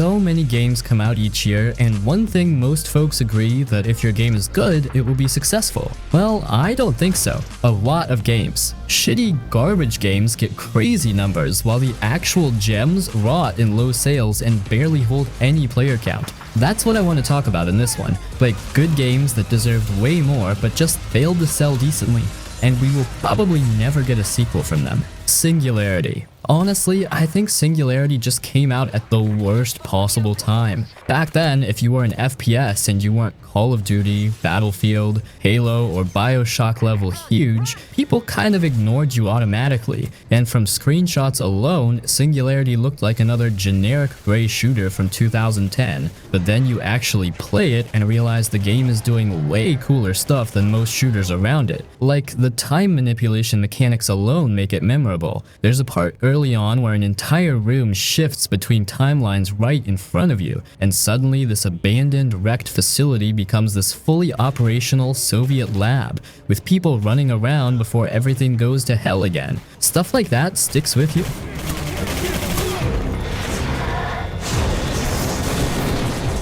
so many games come out each year, and one thing most folks agree that if your game is good, it will be successful. Well, I don't think so. A lot of games. Shitty garbage games get crazy numbers, while the actual gems rot in low sales and barely hold any player count. That's what I want to talk about in this one, like good games that deserved way more but just failed to sell decently, and we will probably never get a sequel from them. Singularity. Honestly, I think Singularity just came out at the worst possible time. Back then, if you were an FPS and you weren't Call of Duty, Battlefield, Halo, or Bioshock level huge, people kind of ignored you automatically, and from screenshots alone, Singularity looked like another generic gray shooter from 2010. But then you actually play it and realize the game is doing way cooler stuff than most shooters around it. Like, the time manipulation mechanics alone make it memorable. There's a part early on where an entire room shifts between timelines right in front of you, and suddenly this abandoned, wrecked facility becomes this fully operational Soviet lab, with people running around before everything goes to hell again. Stuff like that sticks with you.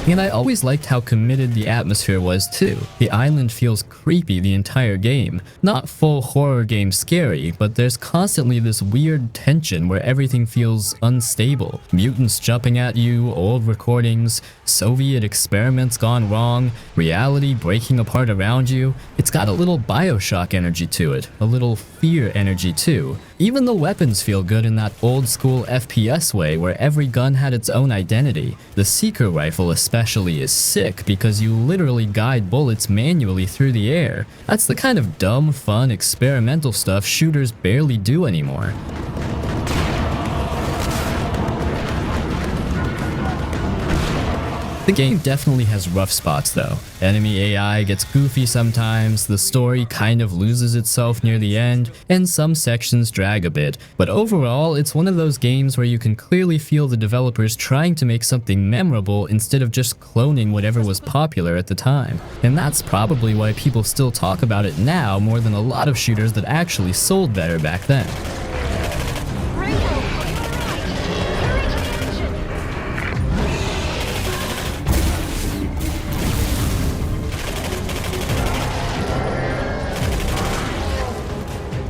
And I always liked how committed the atmosphere was too. The island feels creepy the entire game. Not full horror game scary, but there's constantly this weird tension where everything feels unstable. Mutants jumping at you, old recordings, Soviet experiments gone wrong, reality breaking apart around you. It's got a little Bioshock energy to it, a little fear energy too. Even the weapons feel good in that old school FPS way where every gun had its own identity. The Seeker rifle especially is sick because you literally guide bullets manually through the air. That's the kind of dumb, fun, experimental stuff shooters barely do anymore. The game definitely has rough spots though. Enemy AI gets goofy sometimes, the story kind of loses itself near the end, and some sections drag a bit. But overall, it's one of those games where you can clearly feel the developers trying to make something memorable instead of just cloning whatever was popular at the time. And that's probably why people still talk about it now more than a lot of shooters that actually sold better back then.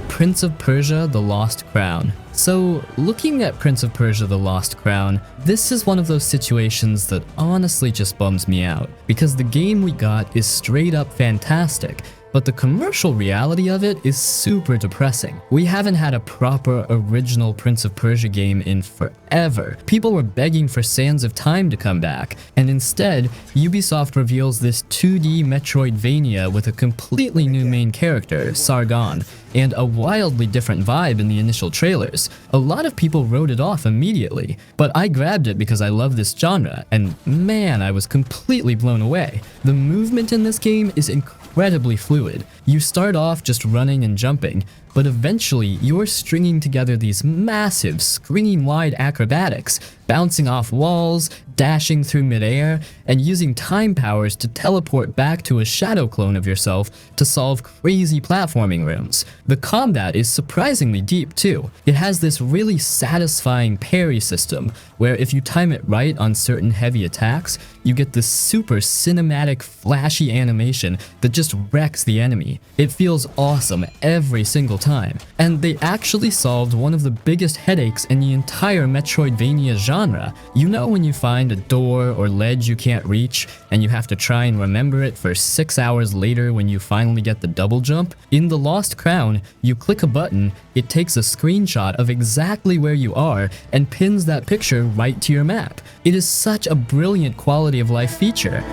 Prince of Persia: The Lost Crown. So, looking at Prince of Persia: The Lost Crown, this is one of those situations that honestly just bums me out, because the game we got is straight up fantastic, but the commercial reality of it is super depressing. We haven't had a proper original Prince of Persia game in forever. People were begging for Sands of Time to come back, and instead, Ubisoft reveals this 2D Metroidvania with a completely new main character, Sargon, and a wildly different vibe in the initial trailers. A lot of people wrote it off immediately, but I grabbed it because I love this genre, and man, I was completely blown away. The movement in this game is incredibly fluid. You start off just running and jumping, but eventually you're stringing together these massive screen-wide acrobatics, bouncing off walls, dashing through midair, and using time powers to teleport back to a shadow clone of yourself to solve crazy platforming rooms. The combat is surprisingly deep too. It has this really satisfying parry system, where if you time it right on certain heavy attacks, you get this super cinematic, flashy animation that just wrecks the enemy. It feels awesome every single time. And they actually solved one of the biggest headaches in the entire Metroidvania genre. You know when you find a door or ledge you can't reach, and you have to try and remember it for 6 hours later when you finally get the double jump? In The Lost Crown, you click a button, it takes a screenshot of exactly where you are and pins that picture right to your map. It is such a brilliant quality of life feature.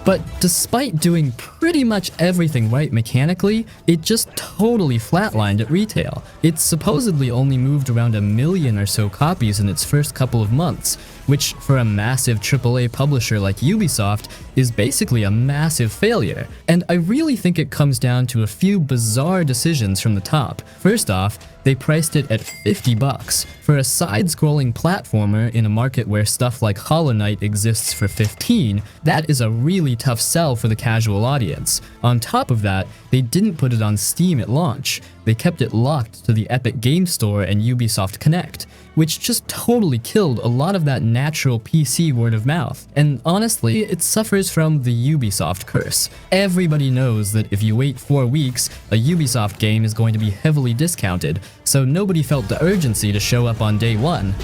But despite doing pretty much everything right mechanically, it just totally flatlined at retail. It supposedly only moved around 1 million or so copies in its first couple of months, which for a massive AAA publisher like Ubisoft is basically a massive failure. And I really think it comes down to a few bizarre decisions from the top. First off, they priced it at $50. For a side-scrolling platformer in a market where stuff like Hollow Knight exists for $15, that is a really tough sell sell for the casual audience. On top of that, they didn't put it on Steam at launch. They kept it locked to the Epic Games Store and Ubisoft Connect, which just totally killed a lot of that natural PC word of mouth. And honestly, it suffers from the Ubisoft curse. Everybody knows that if you wait 4 weeks, a Ubisoft game is going to be heavily discounted, so nobody felt the urgency to show up on day one.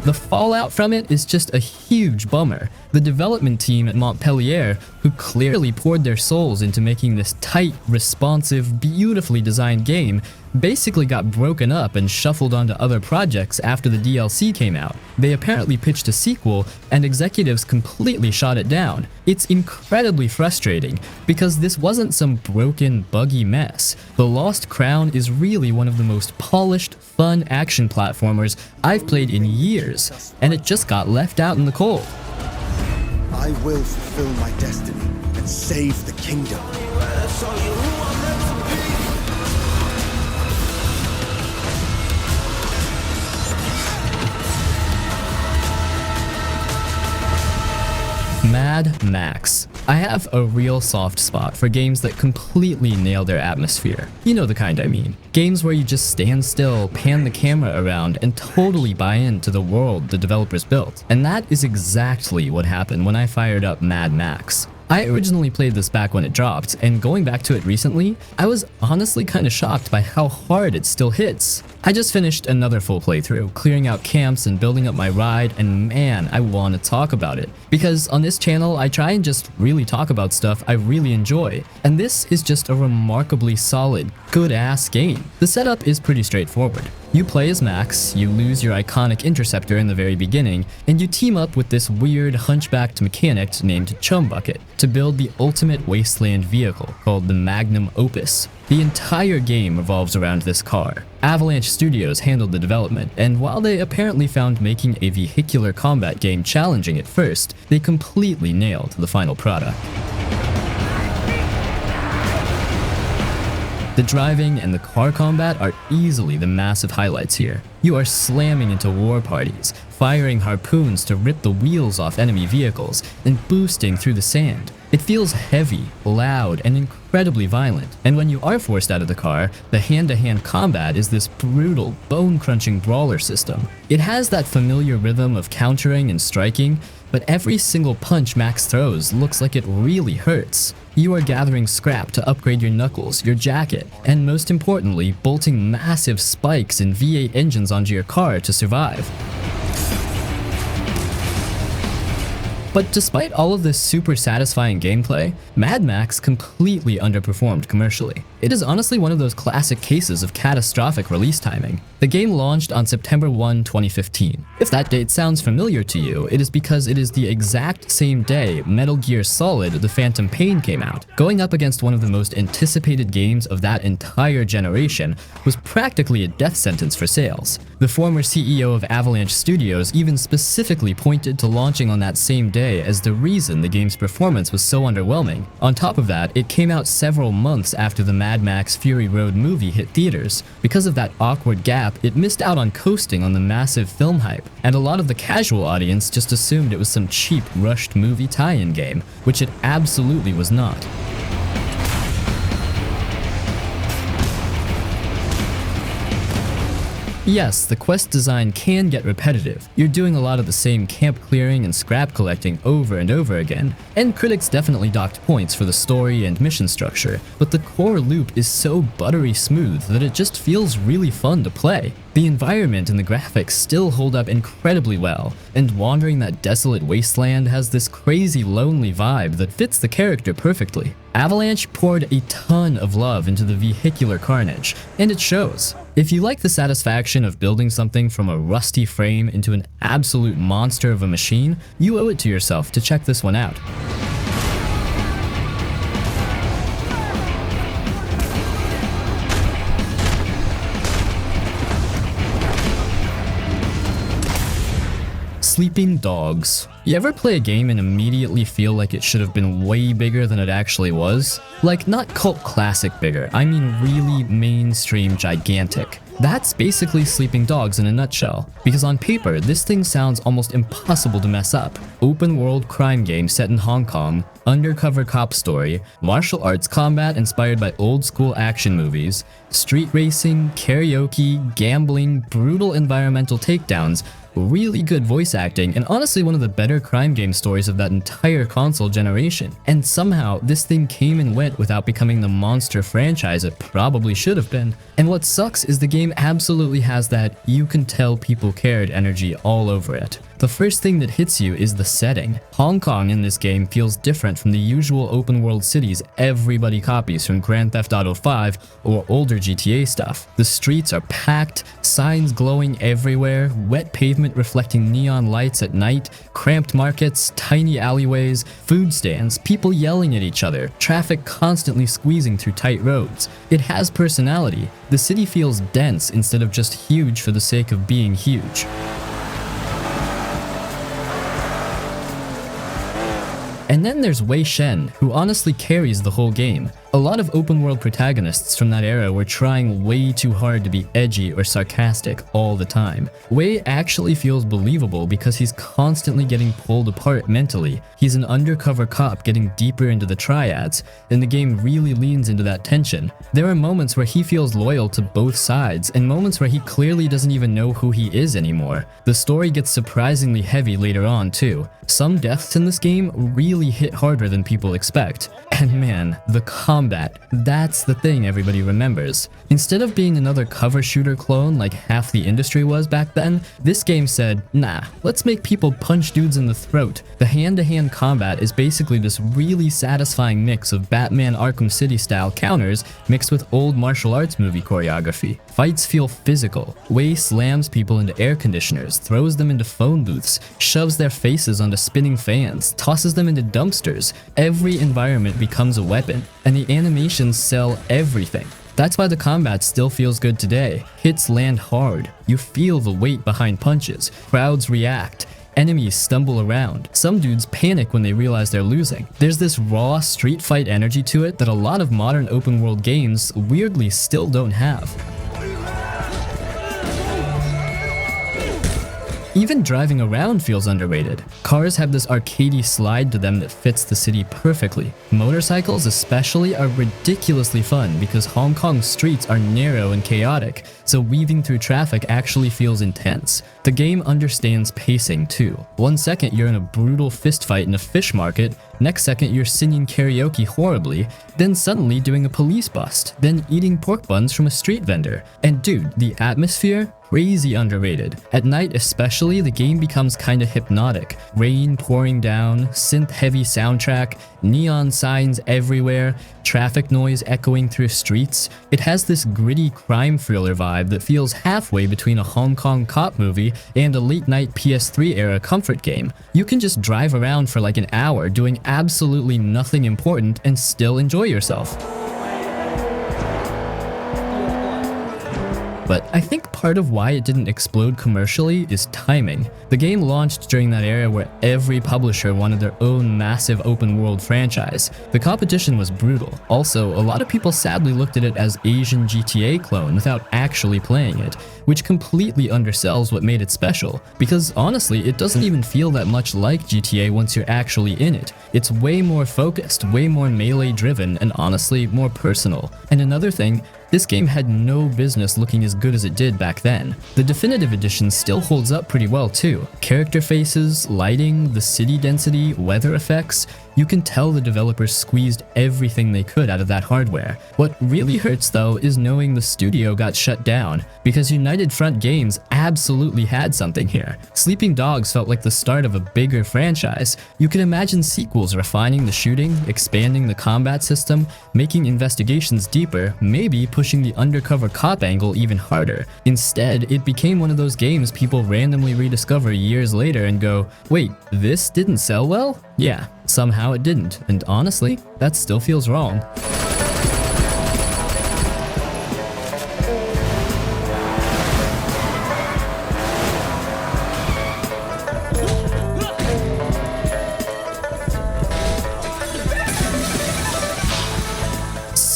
The fallout from it is just a huge bummer. The development team at Montpellier, who clearly poured their souls into making this tight, responsive, beautifully designed game, basically got broken up and shuffled onto other projects after the DLC came out. They apparently pitched a sequel, and executives completely shot it down. It's incredibly frustrating, because this wasn't some broken, buggy mess. The Lost Crown is really one of the most polished, fun action platformers I've played in years, and it just got left out in the cold. I will fulfill my destiny and save the kingdom. Mad Max. I have a real soft spot for games that completely nail their atmosphere. You know the kind I mean. Games where you just stand still, pan the camera around, and totally buy into the world the developers built. And that is exactly what happened when I fired up Mad Max. I originally played this back when it dropped, and going back to it recently, I was honestly kinda shocked by how hard it still hits. I just finished another full playthrough, clearing out camps and building up my ride, and man, I want to talk about it. Because on this channel, I try and just really talk about stuff I really enjoy, and this is just a remarkably solid, good-ass game. The setup is pretty straightforward. You play as Max, you lose your iconic interceptor in the very beginning, and you team up with this weird hunchbacked mechanic named Chumbucket to build the ultimate wasteland vehicle called the Magnum Opus. The entire game revolves around this car. Avalanche Studios handled the development, and while they apparently found making a vehicular combat game challenging at first, they completely nailed the final product. The driving and the car combat are easily the massive highlights here. You are slamming into war parties, firing harpoons to rip the wheels off enemy vehicles, and boosting through the sand. It feels heavy, loud, and incredibly violent. And when you are forced out of the car, the hand-to-hand combat is this brutal, bone-crunching brawler system. It has that familiar rhythm of countering and striking, but every single punch Max throws looks like it really hurts. You are gathering scrap to upgrade your knuckles, your jacket, and most importantly, bolting massive spikes and V8 engines onto your car to survive. But despite all of this super satisfying gameplay, Mad Max completely underperformed commercially. It is honestly one of those classic cases of catastrophic release timing. The game launched on September 1, 2015. If that date sounds familiar to you, it is because it is the exact same day Metal Gear Solid: The Phantom Pain came out. Going up against one of the most anticipated games of that entire generation was practically a death sentence for sales. The former CEO of Avalanche Studios even specifically pointed to launching on that same day as the reason the game's performance was so underwhelming. On top of that, it came out several months after the Mad Max Fury Road movie hit theaters. Because of that awkward gap, it missed out on coasting on the massive film hype, and a lot of the casual audience just assumed it was some cheap, rushed movie tie-in game, which it absolutely was not. Yes, the quest design can get repetitive. You're doing a lot of the same camp clearing and scrap collecting over and over again, and critics definitely docked points for the story and mission structure, but the core loop is so buttery smooth that it just feels really fun to play. The environment and the graphics still hold up incredibly well, and wandering that desolate wasteland has this crazy lonely vibe that fits the character perfectly. Avalanche poured a ton of love into the vehicular carnage, and it shows. If you like the satisfaction of building something from a rusty frame into an absolute monster of a machine, you owe it to yourself to check this one out. Sleeping Dogs. You ever play a game and immediately feel like it should have been way bigger than it actually was? Like, not cult classic bigger, I mean really mainstream gigantic. That's basically Sleeping Dogs in a nutshell, because on paper, this thing sounds almost impossible to mess up. Open world crime game set in Hong Kong, undercover cop story, martial arts combat inspired by old school action movies, street racing, karaoke, gambling, brutal environmental takedowns, really good voice acting, and honestly one of the better crime game stories of that entire console generation. And somehow, this thing came and went without becoming the monster franchise it probably should have been. And what sucks is the game absolutely has that you can tell people cared energy all over it. The first thing that hits you is the setting. Hong Kong in this game feels different from the usual open world cities everybody copies from Grand Theft Auto 5 or older GTA stuff. The streets are packed, signs glowing everywhere, wet pavement reflecting neon lights at night, cramped markets, tiny alleyways, food stands, people yelling at each other, traffic constantly squeezing through tight roads. It has personality. The city feels dense instead of just huge for the sake of being huge. And then there's Wei Shen, who honestly carries the whole game. A lot of open world protagonists from that era were trying way too hard to be edgy or sarcastic all the time. Wei actually feels believable because he's constantly getting pulled apart mentally. He's an undercover cop getting deeper into the triads, and the game really leans into that tension. There are moments where he feels loyal to both sides, and moments where he clearly doesn't even know who he is anymore. The story gets surprisingly heavy later on too. Some deaths in this game really hit harder than people expect. And man, the combat, that's the thing everybody remembers. Instead of being another cover shooter clone like half the industry was back then, this game said, nah, let's make people punch dudes in the throat. The hand-to-hand combat is basically this really satisfying mix of Batman Arkham City style counters mixed with old martial arts movie choreography. Fights feel physical. Wei slams people into air conditioners, throws them into phone booths, shoves their faces onto spinning fans, tosses them into dumpsters. Every environment becomes a weapon, and the animations sell everything. That's why the combat still feels good today. Hits land hard. You feel the weight behind punches. Crowds react. Enemies stumble around. Some dudes panic when they realize they're losing. There's this raw street fight energy to it that a lot of modern open world games weirdly still don't have. Even driving around feels underrated. Cars have this arcadey slide to them that fits the city perfectly. Motorcycles especially are ridiculously fun because Hong Kong's streets are narrow and chaotic, so weaving through traffic actually feels intense. The game understands pacing too. One second you're in a brutal fistfight in a fish market, next second you're singing karaoke horribly, then suddenly doing a police bust, then eating pork buns from a street vendor. And dude, the atmosphere? Crazy underrated. At night especially, the game becomes kinda hypnotic. Rain pouring down, synth-heavy soundtrack, neon signs everywhere, traffic noise echoing through streets. It has this gritty crime thriller vibe that feels halfway between a Hong Kong cop movie and a late-night PS3 era comfort game. You can just drive around for like an hour doing absolutely nothing important and still enjoy yourself. But I think part of why it didn't explode commercially is timing. The game launched during that era where every publisher wanted their own massive open world franchise. The competition was brutal. Also, a lot of people sadly looked at it as Asian GTA clone without actually playing it, which completely undersells what made it special. Because honestly, it doesn't even feel that much like GTA once you're actually in it. It's way more focused, way more melee driven, and honestly, more personal. And another thing, this game had no business looking as good as it did back then. The definitive edition still holds up pretty well too. Character faces, lighting, the city density, weather effects, you can tell the developers squeezed everything they could out of that hardware. What really hurts though is knowing the studio got shut down, because United Front Games absolutely had something here. Sleeping Dogs felt like the start of a bigger franchise. You can imagine sequels refining the shooting, expanding the combat system, making investigations deeper, maybe pushing the undercover cop angle even harder. Instead, it became one of those games people randomly rediscover years later and go, wait, this didn't sell well? Yeah, somehow it didn't, and honestly, that still feels wrong.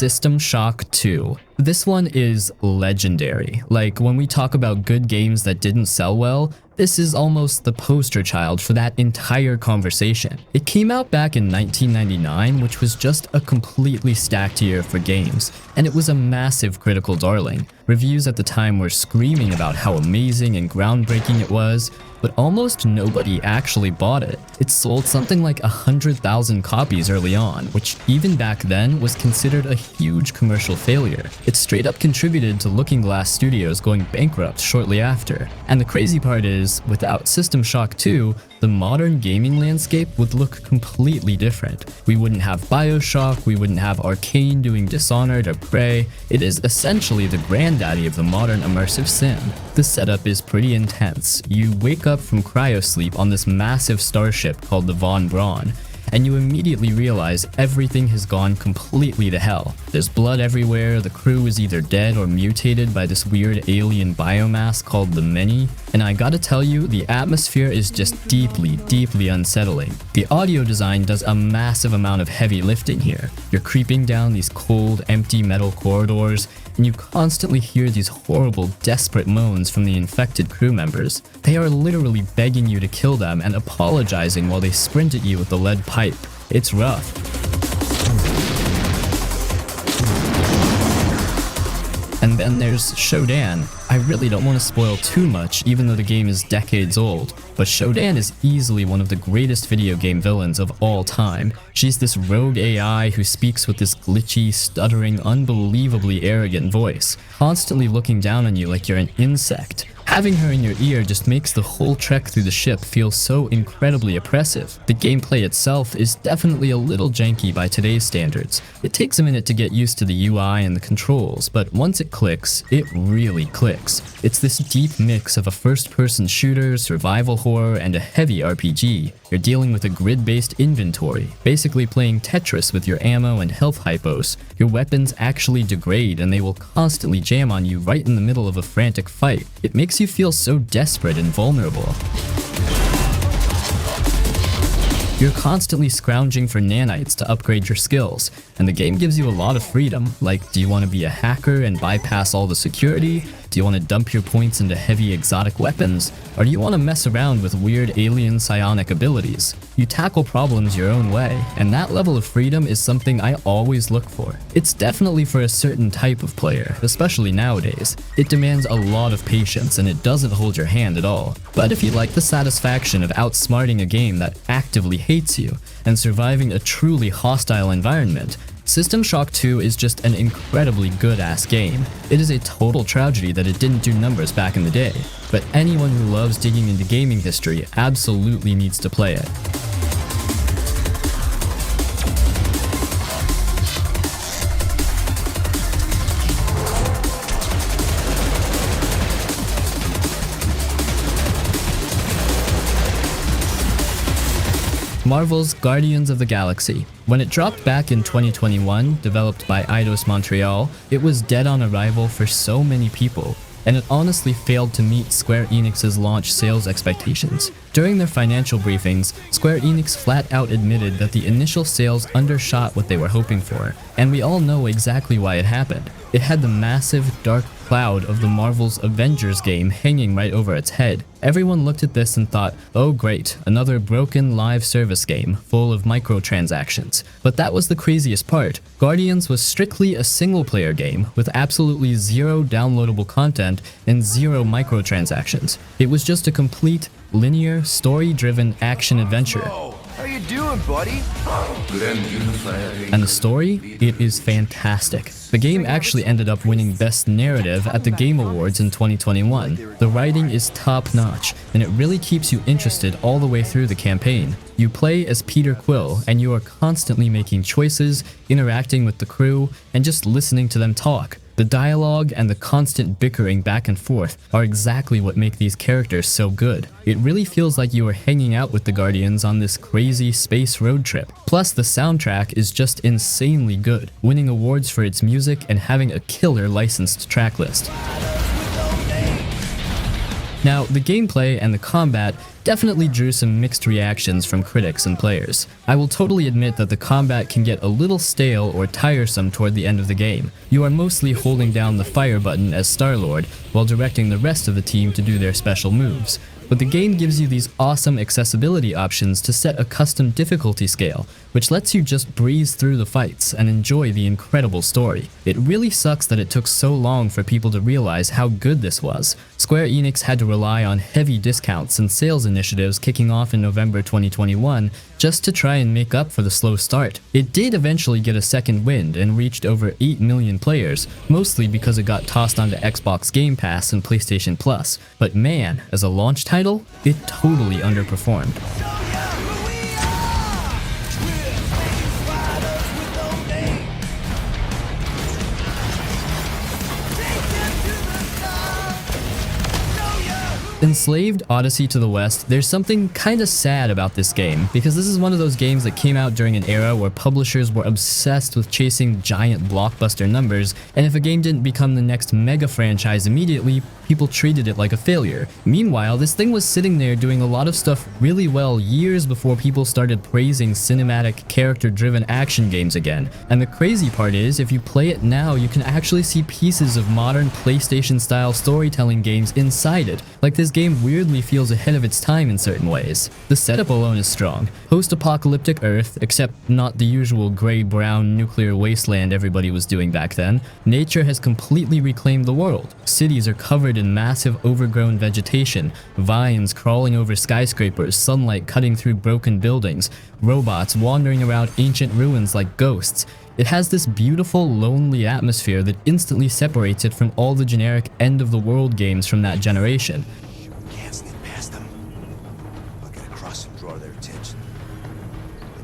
System Shock 2. This one is legendary. Like, when we talk about good games that didn't sell well, this is almost the poster child for that entire conversation. It came out back in 1999, which was just a completely stacked year for games, and it was a massive critical darling. Reviews at the time were screaming about how amazing and groundbreaking it was, but almost nobody actually bought it. It sold something like 100,000 copies early on, which even back then was considered a huge commercial failure. It straight up contributed to Looking Glass Studios going bankrupt shortly after. And the crazy part is, without System Shock 2, the modern gaming landscape would look completely different. We wouldn't have BioShock, we wouldn't have Arcane doing Dishonored or Prey. It is essentially the granddaddy of the modern immersive sim. The setup is pretty intense. You wake up from cryosleep on this massive starship called the Von Braun, and you immediately realize everything has gone completely to hell. There's blood everywhere, the crew is either dead or mutated by this weird alien biomass called the Many, and I gotta tell you, the atmosphere is just deeply, deeply unsettling. The audio design does a massive amount of heavy lifting here. You're creeping down these cold, empty metal corridors, and you constantly hear these horrible, desperate moans from the infected crew members. They are literally begging you to kill them and apologizing while they sprint at you with the lead pipe. It's rough. And then there's Shodan. I really don't want to spoil too much, even though the game is decades old, but Shodan is easily one of the greatest video game villains of all time. She's this rogue AI who speaks with this glitchy, stuttering, unbelievably arrogant voice, constantly looking down on you like you're an insect. Having her in your ear just makes the whole trek through the ship feel so incredibly oppressive. The gameplay itself is definitely a little janky by today's standards. It takes a minute to get used to the UI and the controls, but once it clicks, it really clicks. It's this deep mix of a first-person shooter, survival horror, and a heavy RPG. You're dealing with a grid-based inventory, basically playing Tetris with your ammo and health hypos. Your weapons actually degrade and they will constantly jam on you right in the middle of a frantic fight. It makes you feel so desperate and vulnerable. You're constantly scrounging for nanites to upgrade your skills, and the game gives you a lot of freedom, like do you want to be a hacker and bypass all the security? Do you want to dump your points into heavy exotic weapons? Or do you want to mess around with weird alien psionic abilities? You tackle problems your own way, and that level of freedom is something I always look for. It's definitely for a certain type of player, especially nowadays. It demands a lot of patience and it doesn't hold your hand at all. But if you like the satisfaction of outsmarting a game that actively hates you and surviving a truly hostile environment, System Shock 2 is just an incredibly good-ass game. It is a total tragedy that it didn't do numbers back in the day, but anyone who loves digging into gaming history absolutely needs to play it. Marvel's Guardians of the Galaxy. When it dropped back in 2021, developed by Eidos Montreal, it was dead on arrival for so many people, and it honestly failed to meet Square Enix's launch sales expectations. During their financial briefings, Square Enix flat out admitted that the initial sales undershot what they were hoping for, and we all know exactly why it happened. It had the massive, dark cloud of the Marvel's Avengers game hanging right over its head. Everyone looked at this and thought, oh great, another broken live service game, full of microtransactions. But that was the craziest part. Guardians was strictly a single-player game, with absolutely zero downloadable content and zero microtransactions. It was just a complete, linear, story-driven action-adventure. How you doing, buddy? And the story? It is fantastic. The game actually ended up winning Best Narrative at the Game Awards in 2021. The writing is top-notch, and it really keeps you interested all the way through the campaign. You play as Peter Quill, and you are constantly making choices, interacting with the crew, and just listening to them talk. The dialogue and the constant bickering back and forth are exactly what make these characters so good. It really feels like you are hanging out with the Guardians on this crazy space road trip. Plus, the soundtrack is just insanely good, winning awards for its music and having a killer licensed tracklist. Now, the gameplay and the combat definitely drew some mixed reactions from critics and players. I will totally admit that the combat can get a little stale or tiresome toward the end of the game. You are mostly holding down the fire button as Star-Lord, while directing the rest of the team to do their special moves. But the game gives you these awesome accessibility options to set a custom difficulty scale, which lets you just breeze through the fights and enjoy the incredible story. It really sucks that it took so long for people to realize how good this was. Square Enix had to rely on heavy discounts and sales initiatives kicking off in November 2021 just to try and make up for the slow start. It did eventually get a second wind and reached over 8 million players, mostly because it got tossed onto Xbox Game Pass and PlayStation Plus. But man, as a launch title, it totally underperformed. Enslaved Odyssey to the West, there's something kinda sad about this game, because this is one of those games that came out during an era where publishers were obsessed with chasing giant blockbuster numbers, and if a game didn't become the next mega franchise immediately, people treated it like a failure. Meanwhile, this thing was sitting there doing a lot of stuff really well years before people started praising cinematic, character-driven action games again. And the crazy part is, if you play it now, you can actually see pieces of modern PlayStation-style storytelling games inside it. Like, this game weirdly feels ahead of its time in certain ways. The setup alone is strong. Post-apocalyptic Earth, except not the usual gray-brown nuclear wasteland everybody was doing back then. Nature has completely reclaimed the world. Cities are covered in massive overgrown vegetation, vines crawling over skyscrapers, sunlight cutting through broken buildings, robots wandering around ancient ruins like ghosts. It has this beautiful, lonely atmosphere that instantly separates it from all the generic end-of-the-world games from that generation. Can't sneak past them. I'll get across and draw their attention.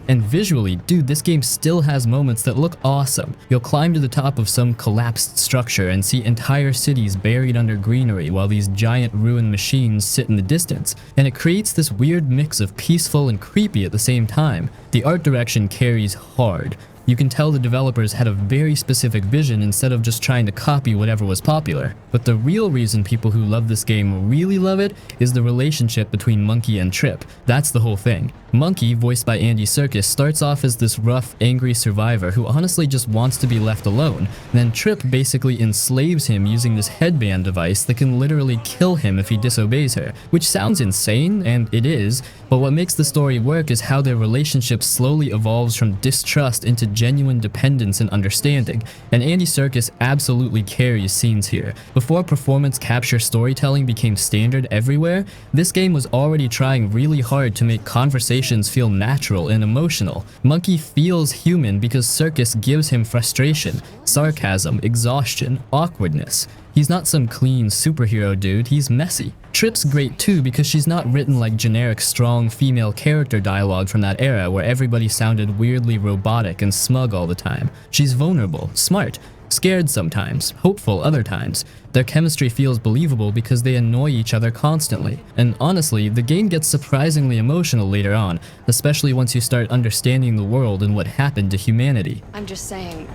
And visually, dude, this game still has moments that look awesome. You'll climb to the top of some collapsed structure and see entire cities buried under greenery while these giant ruined machines sit in the distance, and it creates this weird mix of peaceful and creepy at the same time. The art direction carries hard. You can tell the developers had a very specific vision instead of just trying to copy whatever was popular. But the real reason people who love this game really love it is the relationship between Monkey and Trip. That's the whole thing. Monkey, voiced by Andy Serkis, starts off as this rough, angry survivor who honestly just wants to be left alone. And then Trip basically enslaves him using this headband device that can literally kill him if he disobeys her. Which sounds insane, and it is, but what makes the story work is how their relationship slowly evolves from distrust into genuine dependence and understanding. And Andy Serkis absolutely carries scenes here. Before performance capture storytelling became standard everywhere, this game was already trying really hard to make conversations feel natural and emotional. Monkey feels human because Serkis gives him frustration, sarcasm, exhaustion, awkwardness. He's not some clean superhero dude, he's messy. Trip's great too because she's not written like generic strong female character dialogue from that era where everybody sounded weirdly robotic and smug all the time. She's vulnerable, smart, scared sometimes, hopeful other times. Their chemistry feels believable because they annoy each other constantly. And honestly, the game gets surprisingly emotional later on, especially once you start understanding the world and what happened to humanity. I'm just saying,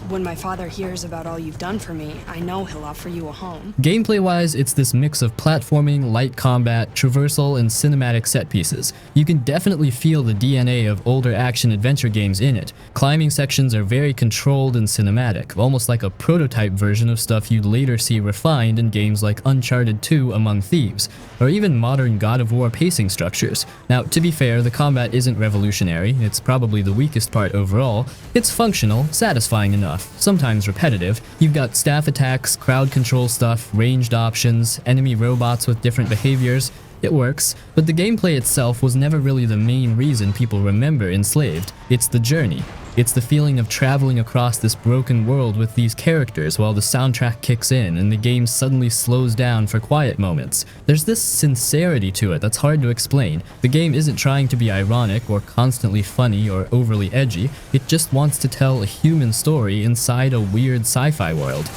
when my father hears about all you've done for me, I know he'll offer you a home. Gameplay-wise, it's this mix of platforming, light combat, traversal, and cinematic set pieces. You can definitely feel the DNA of older action-adventure games in it. Climbing sections are very controlled and cinematic, almost like a prototype version of stuff you'd later see refined in games like Uncharted 2 Among Thieves, or even modern God of War pacing structures. Now, to be fair, the combat isn't revolutionary, it's probably the weakest part overall. It's functional, satisfying enough, sometimes repetitive. You've got staff attacks, crowd control stuff, ranged options, enemy robots with different behaviors. It works, but the gameplay itself was never really the main reason people remember Enslaved. It's the journey. It's the feeling of traveling across this broken world with these characters while the soundtrack kicks in and the game suddenly slows down for quiet moments. There's this sincerity to it that's hard to explain. The game isn't trying to be ironic or constantly funny or overly edgy. It just wants to tell a human story inside a weird sci-fi world.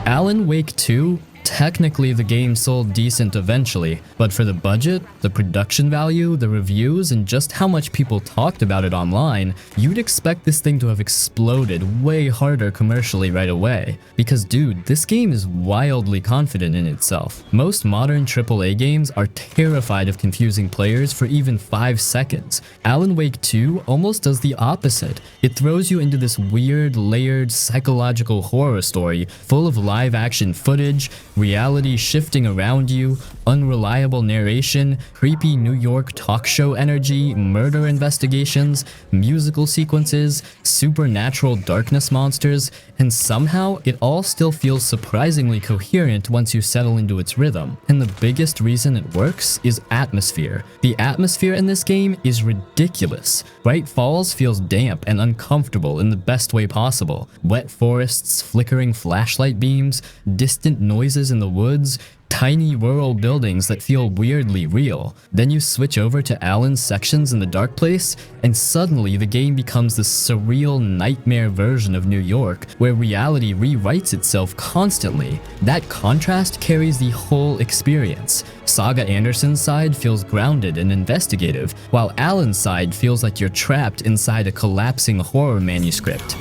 Alan Wake 2? technically the game sold decent eventually, but for the budget, the production value, the reviews, and just how much people talked about it online, you'd expect this thing to have exploded way harder commercially right away. Because dude, this game is wildly confident in itself. Most modern AAA games are terrified of confusing players for even 5 seconds. Alan Wake 2 almost does the opposite. It throws you into this weird, layered, psychological horror story full of live-action footage, reality shifting around you, unreliable narration, creepy New York talk show energy, murder investigations, musical sequences, supernatural darkness monsters, and somehow it all still feels surprisingly coherent once you settle into its rhythm. And the biggest reason it works is atmosphere. The atmosphere in this game is ridiculous. Bright Falls feels damp and uncomfortable in the best way possible. Wet forests, flickering flashlight beams, distant noises in the woods, tiny rural buildings that feel weirdly real. Then you switch over to Alan's sections in the dark place, and suddenly the game becomes this surreal nightmare version of New York, where reality rewrites itself constantly. That contrast carries the whole experience. Saga Anderson's side feels grounded and investigative, while Alan's side feels like you're trapped inside a collapsing horror manuscript.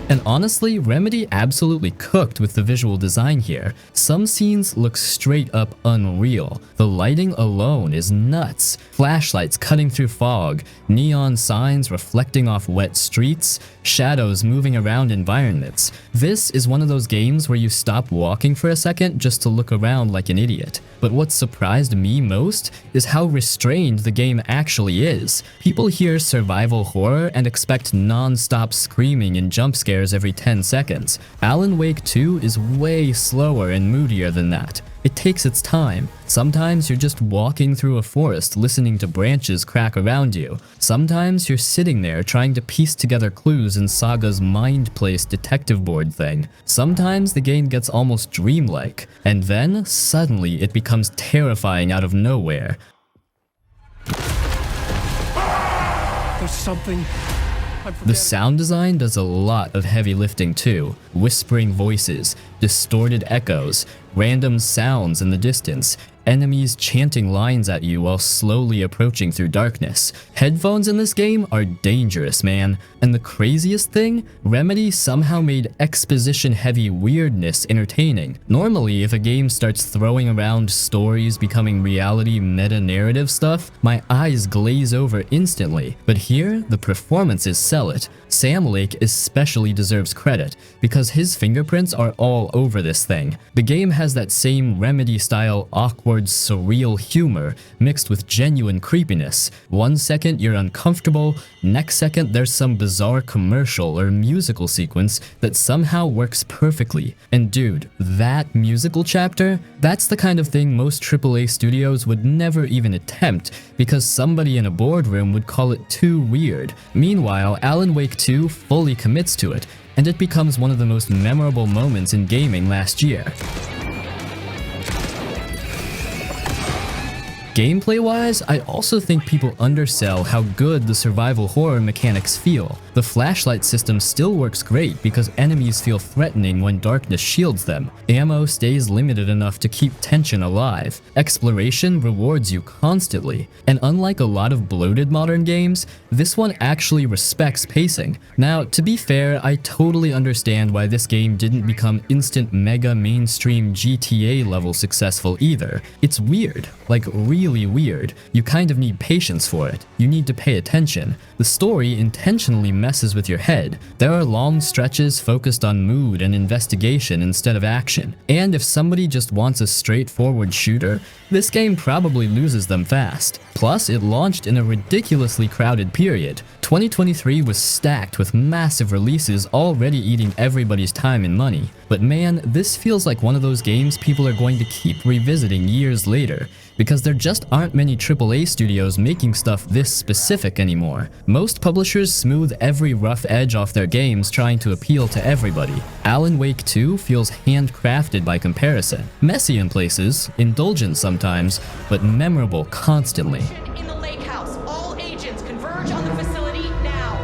And honestly, Remedy absolutely cooked with the visual design here. Some scenes look straight up unreal. The lighting alone is nuts. Flashlights cutting through fog, neon signs reflecting off wet streets, shadows moving around environments. This is one of those games where you stop walking for a second just to look around like an idiot. But what surprised me most is how restrained the game actually is. People hear survival horror and expect non-stop screaming and jump scares every 10 seconds. Alan Wake 2 is way slower and moodier than that. It takes its time. Sometimes you're just walking through a forest listening to branches crack around you. Sometimes you're sitting there trying to piece together clues in Saga's mind-placed detective board thing. Sometimes the game gets almost dreamlike, and then suddenly it becomes terrifying out of nowhere. There's something. The sound design does a lot of heavy lifting too. Whispering voices, distorted echoes, random sounds in the distance, enemies chanting lines at you while slowly approaching through darkness. Headphones in this game are dangerous, man. And the craziest thing, Remedy somehow made exposition-heavy weirdness entertaining. Normally, if a game starts throwing around stories becoming reality meta-narrative stuff, my eyes glaze over instantly. But here, the performances sell it. Sam Lake especially deserves credit, because his fingerprints are all over this thing. The game has that same Remedy-style awkward, surreal humor mixed with genuine creepiness. One second you're uncomfortable, next second there's some bizarre commercial or musical sequence that somehow works perfectly. And dude, that musical chapter, that's the kind of thing most AAA studios would never even attempt, because somebody in a boardroom would call it too weird. Meanwhile, Alan Wake 2 fully commits to it, and it becomes one of the most memorable moments in gaming last year. Gameplay-wise, I also think people undersell how good the survival horror mechanics feel. The flashlight system still works great because enemies feel threatening when darkness shields them. Ammo stays limited enough to keep tension alive. Exploration rewards you constantly. And unlike a lot of bloated modern games, this one actually respects pacing. Now, to be fair, I totally understand why this game didn't become instant mega mainstream GTA level successful either. It's weird, like really weird. You kind of need patience for it. You need to pay attention. The story intentionally messes with your head. There are long stretches focused on mood and investigation instead of action. And if somebody just wants a straightforward shooter, this game probably loses them fast. Plus, it launched in a ridiculously crowded period. 2023 was stacked with massive releases already eating everybody's time and money. But man, this feels like one of those games people are going to keep revisiting years later, because there just aren't many AAA studios making stuff this specific anymore. Most publishers smooth every rough edge off their games trying to appeal to everybody. Alan Wake 2 feels handcrafted by comparison. Messy in places, indulgent sometimes, but memorable constantly. In the lake house, all agents converge on the facility now.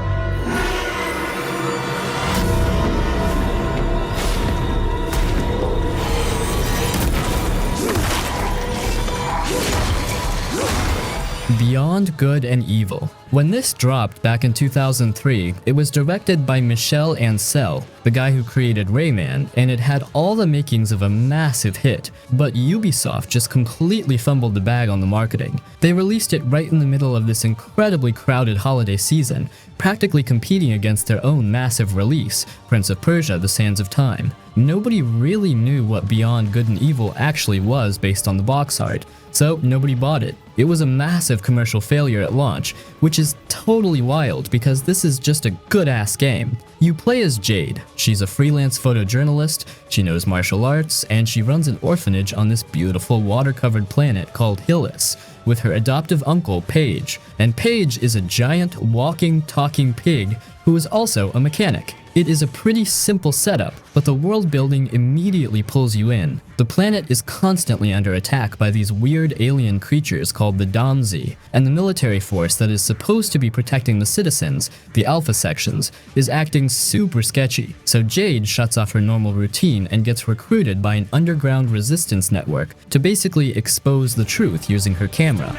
Beyond Good and Evil. When this dropped back in 2003, it was directed by Michel Ancel, the guy who created Rayman, and it had all the makings of a massive hit, but Ubisoft just completely fumbled the bag on the marketing. They released it right in the middle of this incredibly crowded holiday season, practically competing against their own massive release, Prince of Persia: The Sands of Time. Nobody really knew what Beyond Good and Evil actually was based on the box art, so nobody bought it. It was a massive commercial failure at launch, which is totally wild because this is just a good-ass game. You play as Jade. She's a freelance photojournalist, she knows martial arts, and she runs an orphanage on this beautiful water-covered planet called Atlis, with her adoptive uncle, Paige. And Paige is a giant, walking, talking pig who is also a mechanic. It is a pretty simple setup, but the world building immediately pulls you in. The planet is constantly under attack by these weird alien creatures called the Domzi, and the military force that is supposed to be protecting the citizens, the Alpha sections, is acting super sketchy. So Jade shuts off her normal routine and gets recruited by an underground resistance network to basically expose the truth using her camera.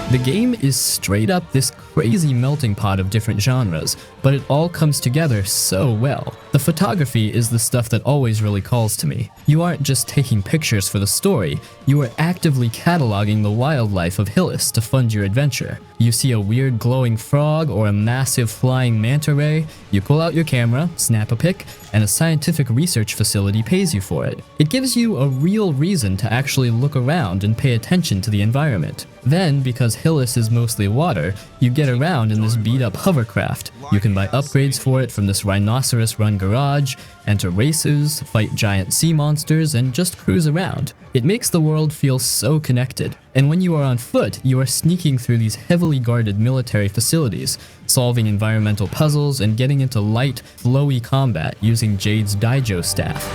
The game is straight up this crazy melting pot of different genres, but it all comes together so well. The photography is the stuff that always really calls to me. You aren't just taking pictures for the story, you are actively cataloging the wildlife of Atlis to fund your adventure. You see a weird glowing frog or a massive flying manta ray, you pull out your camera, snap a pic, and a scientific research facility pays you for it. It gives you a real reason to actually look around and pay attention to the environment. Then, because Atlis is mostly water, you get around in this beat-up hovercraft. You can buy upgrades for it from this rhinoceros-run garage, enter races, fight giant sea monsters, and just cruise around. It makes the world feel so connected. And when you are on foot, you are sneaking through these heavily guarded military facilities, solving environmental puzzles and getting into light, flowy combat using Jade's Daijo staff.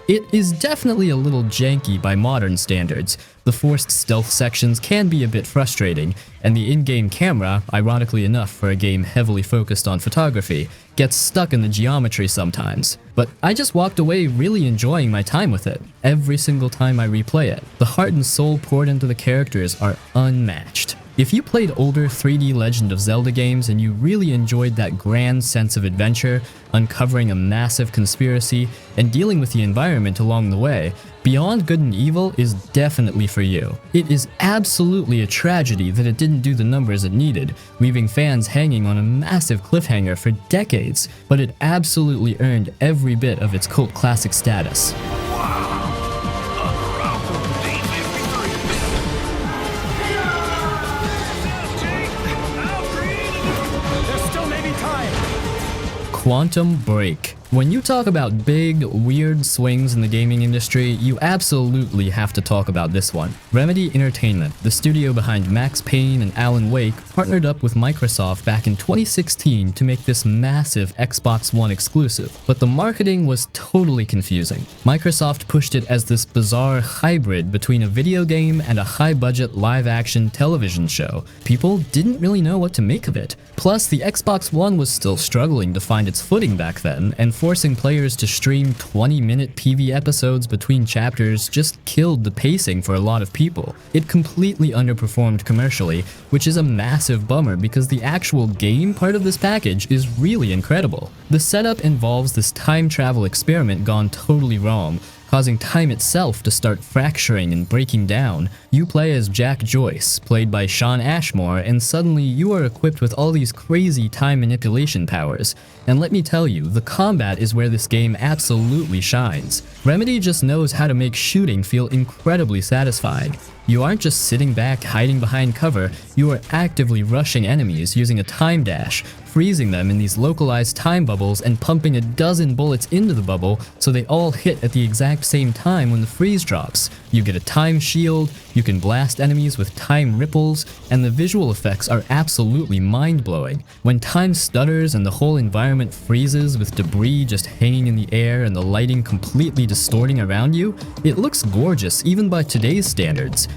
It is definitely a little janky by modern standards. The forced stealth sections can be a bit frustrating, and the in-game camera, ironically enough for a game heavily focused on photography, gets stuck in the geometry sometimes. But I just walked away really enjoying my time with it, every single time I replay it. The heart and soul poured into the characters are unmatched. If you played older 3D Legend of Zelda games and you really enjoyed that grand sense of adventure, uncovering a massive conspiracy, and dealing with the environment along the way, Beyond Good and Evil is definitely for you. It is absolutely a tragedy that it didn't do the numbers it needed, leaving fans hanging on a massive cliffhanger for decades, but it absolutely earned every bit of its cult classic status. Quantum Break. When you talk about big, weird swings in the gaming industry, you absolutely have to talk about this one. Remedy Entertainment, the studio behind Max Payne and Alan Wake, partnered up with Microsoft back in 2016 to make this massive Xbox One exclusive, but the marketing was totally confusing. Microsoft pushed it as this bizarre hybrid between a video game and a high-budget live-action television show. People didn't really know what to make of it. Plus, the Xbox One was still struggling to find its footing back then, and forcing players to stream 20-minute PV episodes between chapters just killed the pacing for a lot of people. It completely underperformed commercially, which is a massive bummer because the actual game part of this package is really incredible. The setup involves this time travel experiment gone totally wrong, causing time itself to start fracturing and breaking down. You play as Jack Joyce, played by Shawn Ashmore, and suddenly you are equipped with all these crazy time manipulation powers. And let me tell you, the combat is where this game absolutely shines. Remedy just knows how to make shooting feel incredibly satisfying. You aren't just sitting back hiding behind cover, you are actively rushing enemies using a time dash, freezing them in these localized time bubbles and pumping a dozen bullets into the bubble so they all hit at the exact same time when the freeze drops. You get a time shield, you can blast enemies with time ripples, and the visual effects are absolutely mind-blowing. When time stutters and the whole environment freezes with debris just hanging in the air and the lighting completely distorting around you, it looks gorgeous even by today's standards.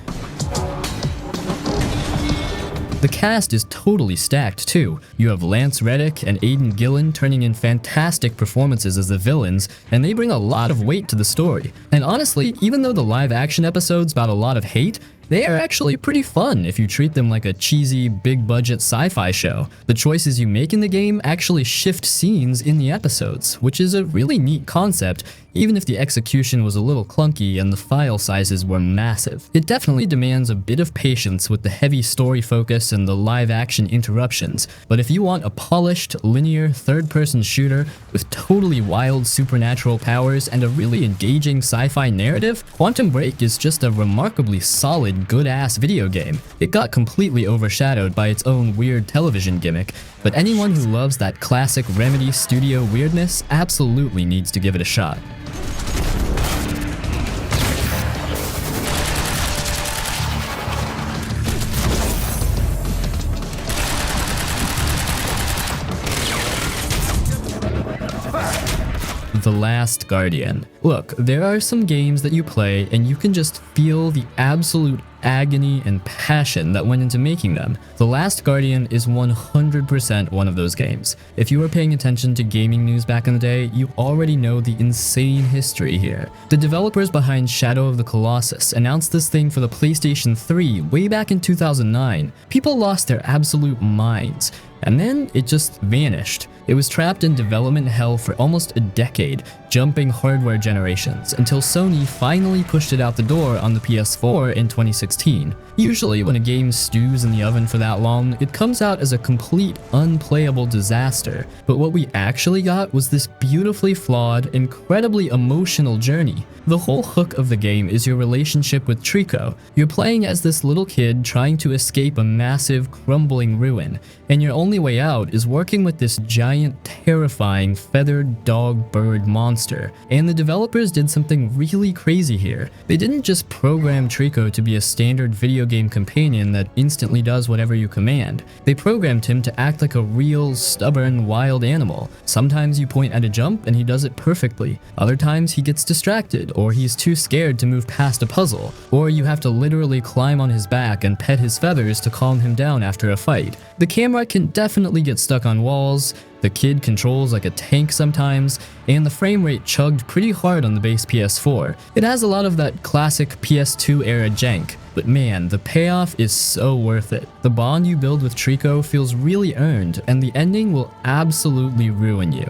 The cast is totally stacked too. You have Lance Reddick and Aidan Gillen turning in fantastic performances as the villains, and they bring a lot of weight to the story. And honestly, even though the live action episodes got a lot of hate, they are actually pretty fun if you treat them like a cheesy, big-budget sci-fi show. The choices you make in the game actually shift scenes in the episodes, which is a really neat concept, even if the execution was a little clunky and the file sizes were massive. It definitely demands a bit of patience with the heavy story focus and the live-action interruptions, but if you want a polished, linear, third-person shooter with totally wild supernatural powers and a really engaging sci-fi narrative, Quantum Break is just a remarkably solid, good-ass video game. It got completely overshadowed by its own weird television gimmick, but anyone who loves that classic Remedy studio weirdness absolutely needs to give it a shot. The Last Guardian. Look, there are some games that you play and you can just feel the absolute agony and passion that went into making them. The Last Guardian is 100% one of those games. If you were paying attention to gaming news back in the day, you already know the insane history here. The developers behind Shadow of the Colossus announced this thing for the PlayStation 3 way back in 2009. People lost their absolute minds, and then it just vanished. It was trapped in development hell for almost a decade, jumping hardware generations, until Sony finally pushed it out the door on the PS4 in 2016. Usually when a game stews in the oven for that long, it comes out as a complete unplayable disaster, but what we actually got was this beautifully flawed, incredibly emotional journey. The whole hook of the game is your relationship with Trico. You're playing as this little kid trying to escape a massive, crumbling ruin, and your only way out is working with this giant, terrifying, feathered dog-bird monster. And the developers did something really crazy here. They didn't just program Trico to be a standard video game companion that instantly does whatever you command. They programmed him to act like a real, stubborn, wild animal. Sometimes you point at a jump and he does it perfectly. Other times he gets distracted, or he's too scared to move past a puzzle, or you have to literally climb on his back and pet his feathers to calm him down after a fight. The camera can definitely get stuck on walls, the kid controls like a tank sometimes, and the frame rate chugged pretty hard on the base PS4. It has a lot of that classic PS2 era jank, but man, the payoff is so worth it. The bond you build with Trico feels really earned, and the ending will absolutely ruin you.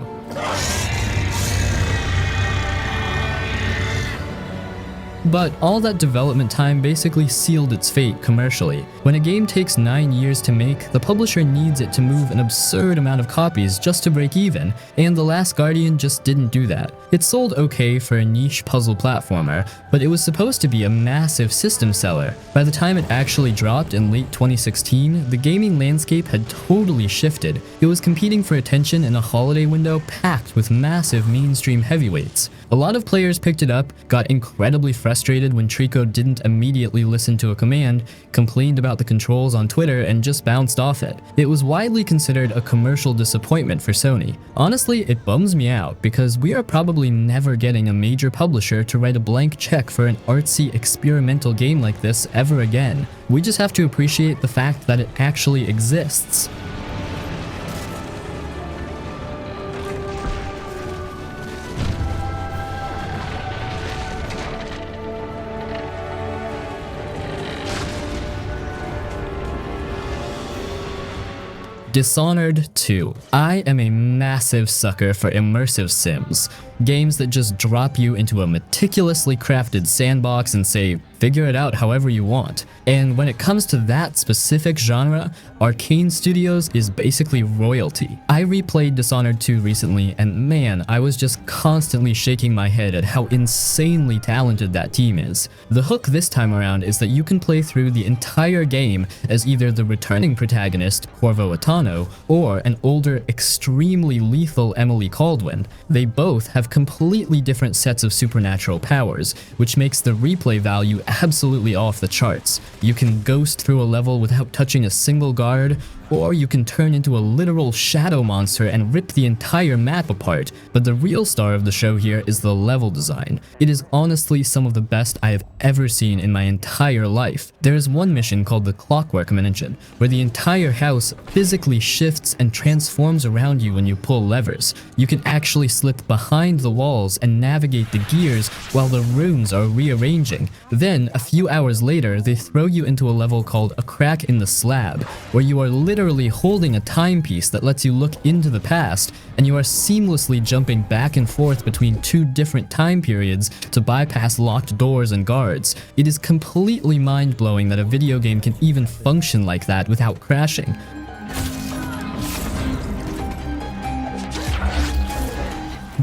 But all that development time basically sealed its fate commercially. When a game takes 9 years to make, the publisher needs it to move an absurd amount of copies just to break even, and The Last Guardian just didn't do that. It sold okay for a niche puzzle platformer, but it was supposed to be a massive system seller. By the time it actually dropped in late 2016, the gaming landscape had totally shifted. It was competing for attention in a holiday window packed with massive mainstream heavyweights. A lot of players picked it up, got incredibly frustrated when Trico didn't immediately listen to a command, complained about the controls on Twitter, and just bounced off it. It was widely considered a commercial disappointment for Sony. Honestly, it bums me out because we are probably never getting a major publisher to write a blank check for an artsy experimental game like this ever again. We just have to appreciate the fact that it actually exists. Dishonored 2. I am a massive sucker for immersive sims. Games that just drop you into a meticulously crafted sandbox and say, figure it out however you want. And when it comes to that specific genre, Arcane Studios is basically royalty. I replayed Dishonored 2 recently, and man, I was just constantly shaking my head at how insanely talented that team is. The hook this time around is that you can play through the entire game as either the returning protagonist, Corvo Attano, or an older, extremely lethal Emily Caldwin. They both have completely different sets of supernatural powers, which makes the replay value absolutely off the charts. You can ghost through a level without touching a single guard, or you can turn into a literal shadow monster and rip the entire map apart. But the real star of the show here is the level design. It is honestly some of the best I have ever seen in my entire life. There is one mission called the Clockwork Mansion, where the entire house physically shifts and transforms around you when you pull levers. You can actually slip behind the walls and navigate the gears while the rooms are rearranging. Then, a few hours later, they throw you into a level called A Crack in the Slab, where you are literally holding a timepiece that lets you look into the past, and you are seamlessly jumping back and forth between two different time periods to bypass locked doors and guards. It is completely mind-blowing that a video game can even function like that without crashing.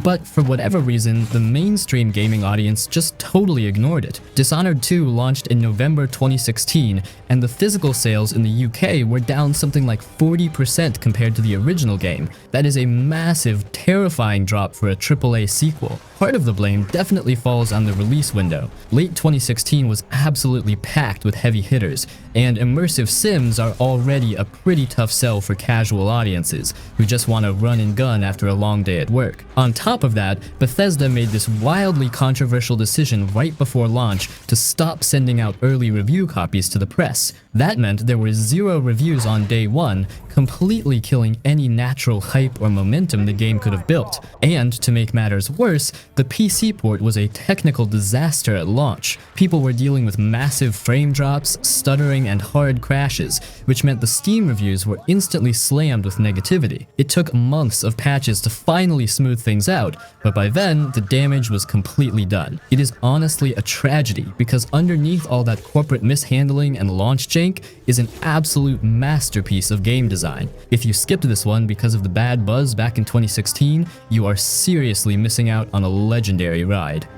But for whatever reason, the mainstream gaming audience just totally ignored it. Dishonored 2 launched in November 2016, and the physical sales in the UK were down something like 40% compared to the original game. That is a massive, terrifying drop for a AAA sequel. Part of the blame definitely falls on the release window. Late 2016 was absolutely packed with heavy hitters, and immersive sims are already a pretty tough sell for casual audiences who just want to run and gun after a long day at work. On top of that, Bethesda made this wildly controversial decision right before launch to stop sending out early review copies to the press. That meant there were 0 reviews on day 1, completely killing any natural hype or momentum the game could have built. And to make matters worse, the PC port was a technical disaster at launch. People were dealing with massive frame drops, stuttering, and hard crashes, which meant the Steam reviews were instantly slammed with negativity. It took months of patches to finally smooth things out, but by then, the damage was completely done. It is honestly a tragedy, because underneath all that corporate mishandling and launch jank is an absolute masterpiece of game design. If you skipped this one because of the bad buzz back in 2016, you are seriously missing out on a legendary ride.